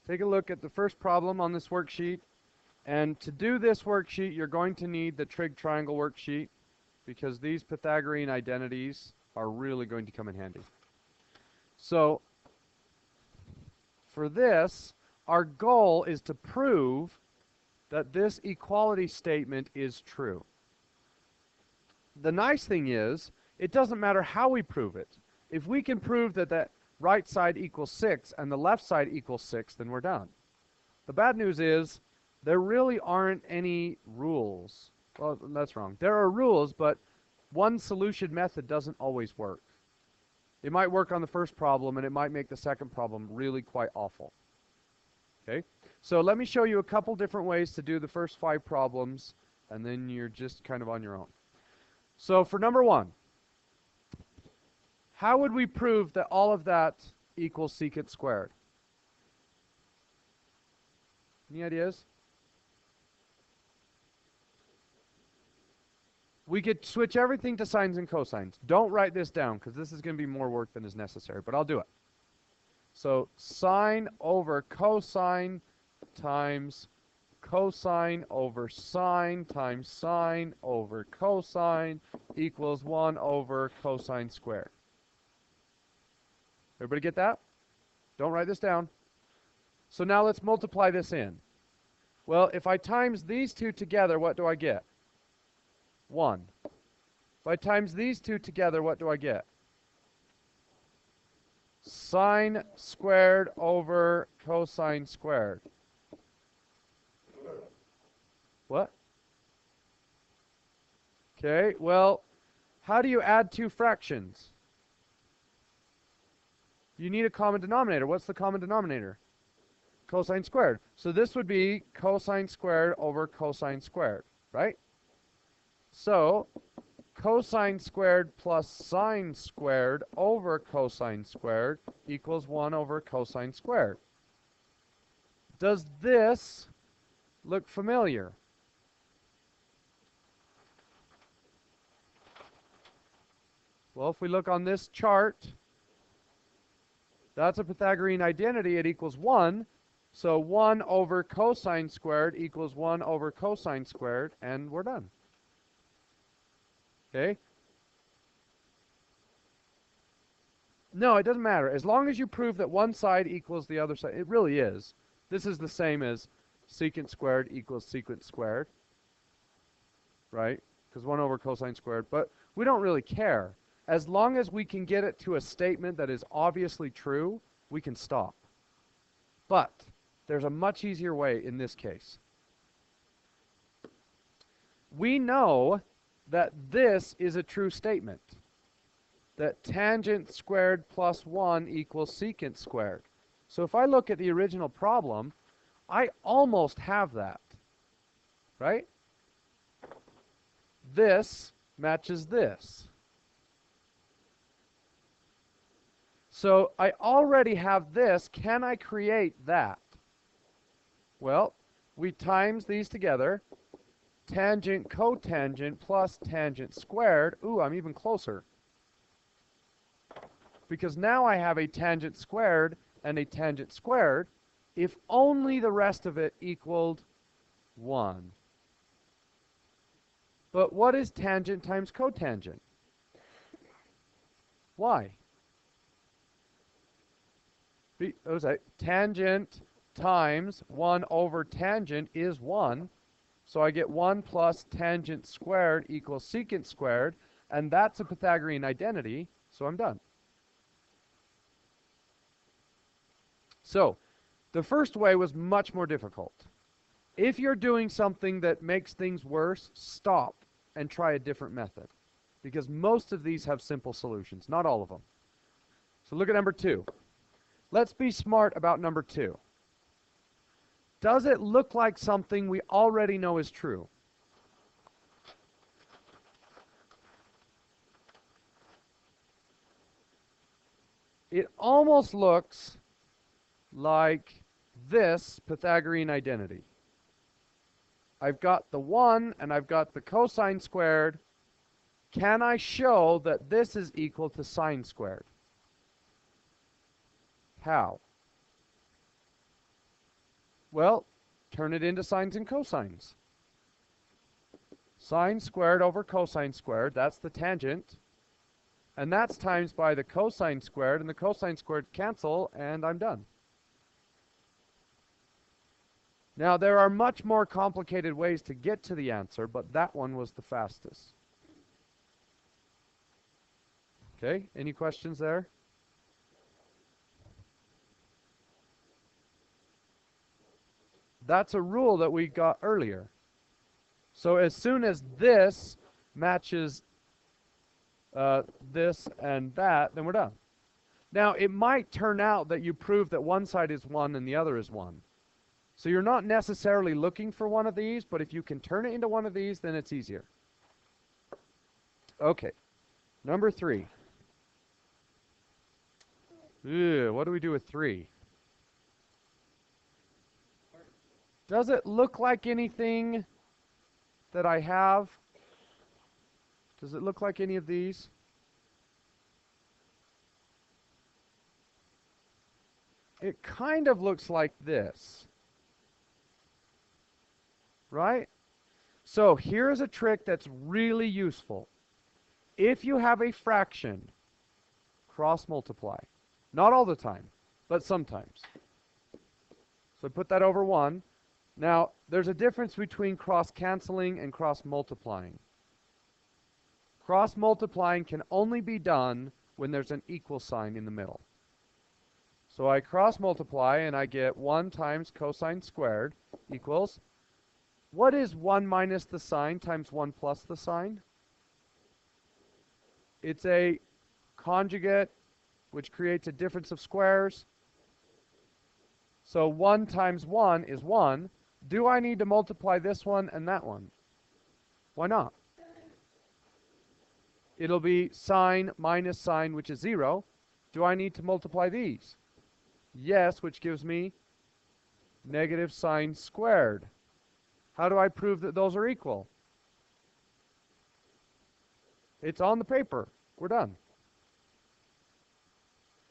take a look at the first problem on this worksheet. And to do this worksheet, you're going to need the trig triangle worksheet because these Pythagorean identities are really going to come in handy. So for this, our goal is to prove that this equality statement is true. The nice thing is, it doesn't matter how we prove it. If we can prove that that right side equals 6 and the left side equals 6, then we're done. The bad news is, there really aren't any rules. Well, that's wrong. There are rules, but one solution method doesn't always work. It might work on the first problem, and it might make the second problem really quite awful. Okay? So let me show you a couple different ways to do the first 5 problems, and then you're just kind of on your own. So for number 1, how would we prove that all of that equals secant squared? Any ideas? We could switch everything to sines and cosines. Don't write this down because this is going to be more work than is necessary, but I'll do it. So sine over cosine times cosine over sine times sine over cosine equals 1 over cosine squared. Everybody get that? Don't write this down. So now let's multiply this in. Well, if I times these two together, what do I get? 1. If I times these two together, what do I get? Sine squared over cosine squared. What? Okay, well, how do you add two fractions? You need a common denominator. What's the common denominator? Cosine squared. So this would be cosine squared over cosine squared, right? So cosine squared plus sine squared over cosine squared equals 1 over cosine squared. Does this look familiar? Well, if we look on this chart, that's a Pythagorean identity. It equals 1. So 1 over cosine squared equals 1 over cosine squared, and we're done. Okay? No, it doesn't matter. As long as you prove that one side equals the other side, it really is. This is the same as secant squared equals secant squared, right? Because 1 over cosine squared. But we don't really care. As long as we can get it to a statement that is obviously true, we can stop. But there's a much easier way in this case. We know that this is a true statement, that tangent squared plus 1 equals secant squared. So if I look at the original problem, I almost have that, right? This matches this. So I already have this. Can I create that? Well, we times these together. Tangent cotangent plus tangent squared. Ooh, I'm even closer. Because now I have a tangent squared and a tangent squared if only the rest of it equaled 1. But what is tangent times cotangent? Why? Tangent times 1 over tangent is 1. So I get 1 plus tangent squared equals secant squared. And that's a Pythagorean identity. So I'm done. So the first way was much more difficult. If you're doing something that makes things worse, stop and try a different method. Because most of these have simple solutions. Not all of them. So look at number 2. Let's be smart about number 2. Does it look like something we already know is true? It almost looks like this Pythagorean identity. I've got the 1 and I've got the cosine squared. Can I show that this is equal to sine squared? How? Well, turn it into sines and cosines. Sine squared over cosine squared, that's the tangent. And that's times by the cosine squared, and the cosine squared cancel, and I'm done. Now, there are much more complicated ways to get to the answer, but that one was the fastest. Okay, any questions there? That's a rule that we got earlier. So as soon as this matches this and that, then we're done. Now, it might turn out that you prove that one side is 1 and the other is 1. So you're not necessarily looking for one of these, but if you can turn it into one of these, then it's easier. Okay, number 3. What do we do with 3? Does it look like anything that I have? Does it look like any of these? It kind of looks like this, right? So here's a trick that's really useful. If you have a fraction, cross multiply. Not all the time, but sometimes. So I put that over 1. Now, there's a difference between cross-canceling and cross-multiplying. Cross-multiplying can only be done when there's an equal sign in the middle. So I cross-multiply, and I get 1 times cosine squared equals, what is 1 minus the sign times 1 plus the sign? It's a conjugate, which creates a difference of squares. So 1 times 1 is 1. Do I need to multiply this one and that one? Why not? It'll be sine minus sine, which is 0. Do I need to multiply these? Yes, which gives me negative sine squared. How do I prove that those are equal? It's on the paper. We're done.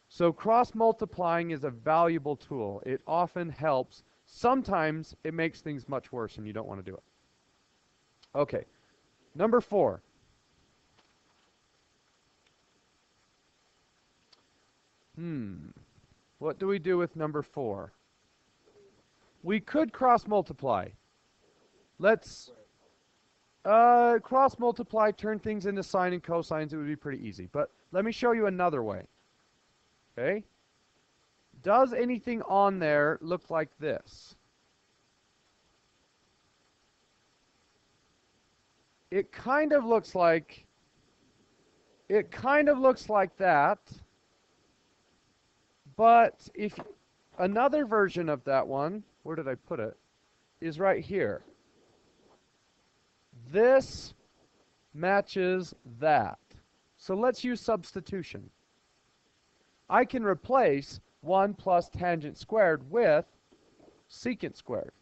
So cross-multiplying is a valuable tool. It often helps. Sometimes it makes things much worse and you don't want to do it. Okay, number 4. What do we do with number 4? We could cross-multiply. Let's cross-multiply, turn things into sine and cosines. It would be pretty easy. But let me show you another way. Okay? Does anything on there look like this? It kind of looks like that. But if another version of that one, where did I put it, is right here. This matches that. So let's use substitution. I can replace 1 plus tangent squared with secant squared.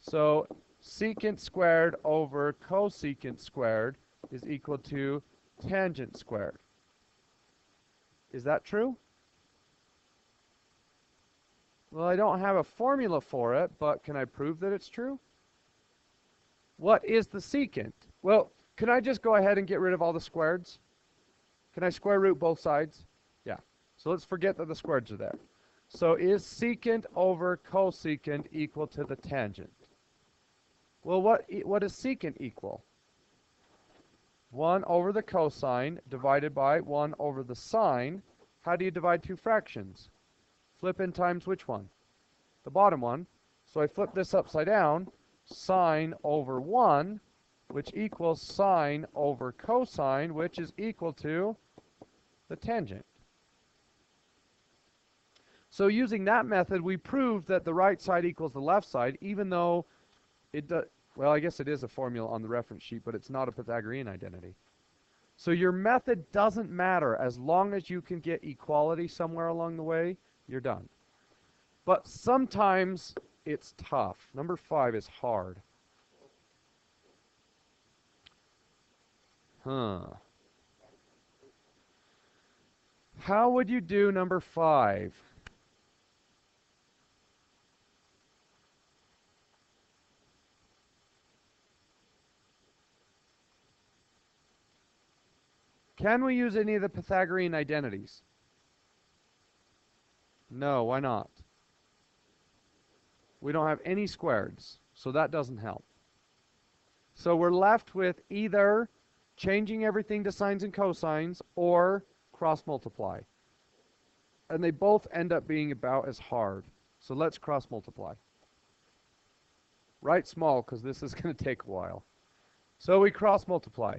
So secant squared over cosecant squared is equal to tangent squared. Is that true? Well, I don't have a formula for it, but can I prove that it's true? What is the secant? Well, can I just go ahead and get rid of all the squareds? Can I square root both sides? Yeah. So let's forget that the squareds are there. So is secant over cosecant equal to the tangent? Well, what is secant equal? 1 over the cosine divided by 1 over the sine. How do you divide two fractions? Flip in times which one? The bottom one. So I flip this upside down. Sine over 1, which equals sine over cosine, which is equal to the tangent. So using that method, we proved that the right side equals the left side, even though it does, well, I guess it is a formula on the reference sheet, but it's not a Pythagorean identity. So your method doesn't matter. As long as you can get equality somewhere along the way, you're done. But sometimes it's tough. Number 5 is hard. How would you do number 5? Can we use any of the Pythagorean identities? No, why not? We don't have any squareds, so that doesn't help. So we're left with either changing everything to sines and cosines or cross multiply. And they both end up being about as hard. So let's cross multiply. Write small because this is going to take a while. So we cross multiply.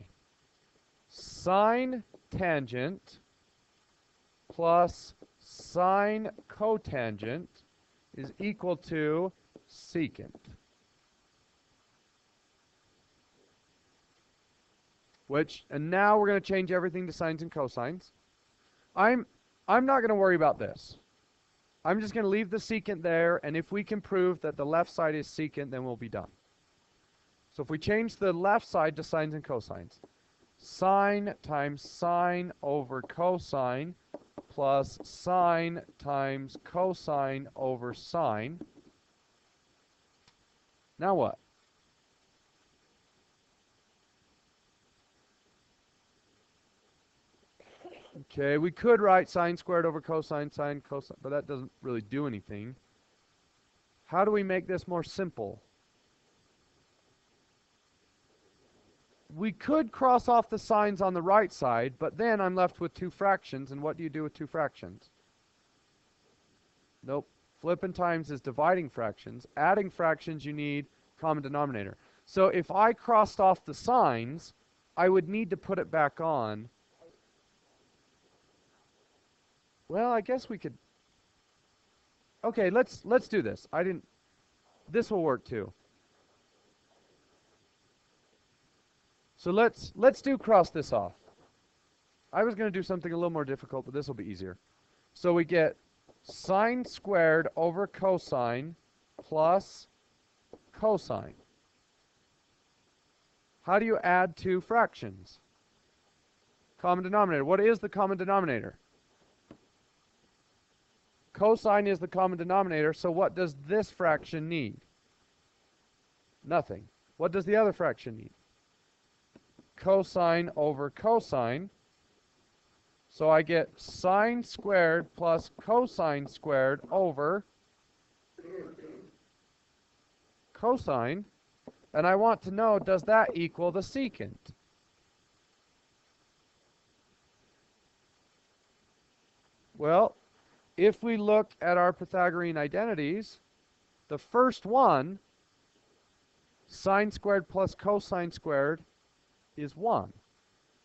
Sine tangent plus sine cotangent is equal to secant. And now we're going to change everything to sines and cosines. I'm not going to worry about this. I'm just going to leave the secant there, and if we can prove that the left side is secant, then we'll be done. So if we change the left side to sines and cosines, sine times sine over cosine plus sine times cosine over sine. Now what? Okay, we could write sine squared over cosine, sine, cosine, but that doesn't really do anything. How do we make this more simple? We could cross off the signs on the right side, but then I'm left with two fractions, and what do you do with two fractions? Nope. Flipping times is dividing fractions. Adding fractions, you need common denominator. So if I crossed off the signs, I would need to put it back on. Well, I guess we could. Okay, let's do this. This will work too. So let's do cross this off. I was going to do something a little more difficult, but this will be easier. So we get sine squared over cosine plus cosine. How do you add two fractions? Common denominator. What is the common denominator? Cosine is the common denominator, so what does this fraction need? Nothing. What does the other fraction need? Cosine over cosine. So I get sine squared plus cosine squared over cosine. And I want to know, does that equal the secant? Well, if we look at our Pythagorean identities, the first one, sine squared plus cosine squared, is 1.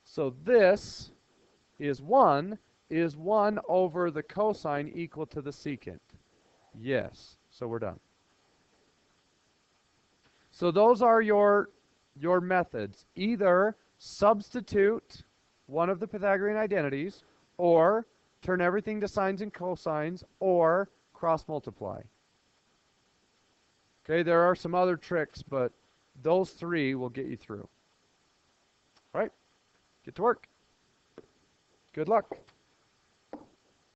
So this is 1 over the cosine equal to the secant. Yes. So we're done. So those are your methods. Either substitute one of the Pythagorean identities, or turn everything to sines and cosines, or cross multiply. Okay, there are some other tricks, but those three will get you through. All right, get to work. Good luck.